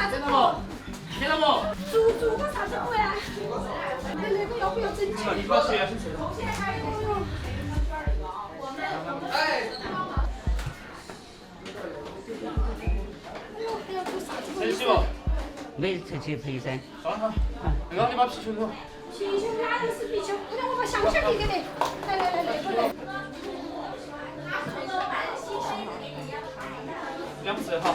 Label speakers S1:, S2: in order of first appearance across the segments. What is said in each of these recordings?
S1: 啥子锅？
S2: 听到不？
S1: 煮个啥子锅呀？那个要不要整起？
S2: 你把水啊，生气不？
S3: 没出去陪噻。
S2: 算了，那个你把啤酒给我。
S1: 啤酒哪里是啤酒？不然我把香香递给你。来，那个来。
S2: 2次好。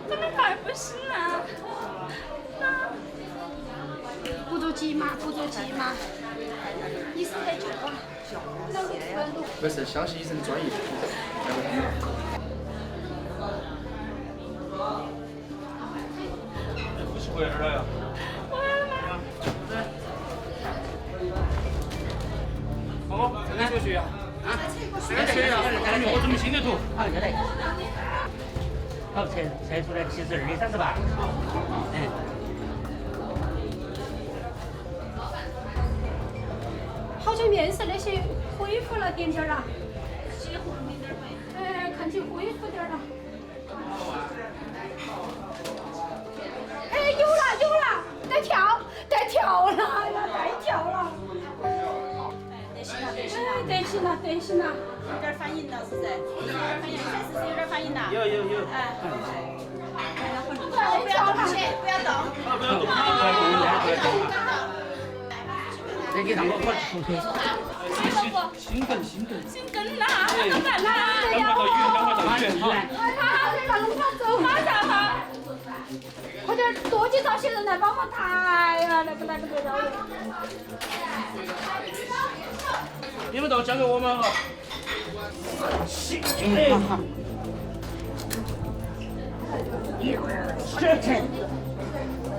S4: 怎么还不行啊？
S1: 不着急嘛，医生在救啊。
S5: 没事，相信医生专业。
S2: 不是回来了呀？好，这个血呀！这个血呀！我怎么心里头？
S3: 好，就来。好，测出来72的38。
S1: 好像面色那些恢复了点了。
S4: 血红一点没？
S1: 看起恢复点了。有了，带跳了，带跳了。得行了。
S4: 有点反应了，是不是？有点反应了。
S2: 有。
S4: 哎。
S1: 带跳了。
S4: 不要动。
S2: 不要动。
S3: 这你让我出去。
S2: 心梗
S4: 啦，怎么办啦？
S2: 赶快到医院哈！
S1: 让他走，马上哈！快点多去找些人来帮忙抬呀，那个不要脸。
S2: 你们都交给我们哈。
S3: 好。1、2、3。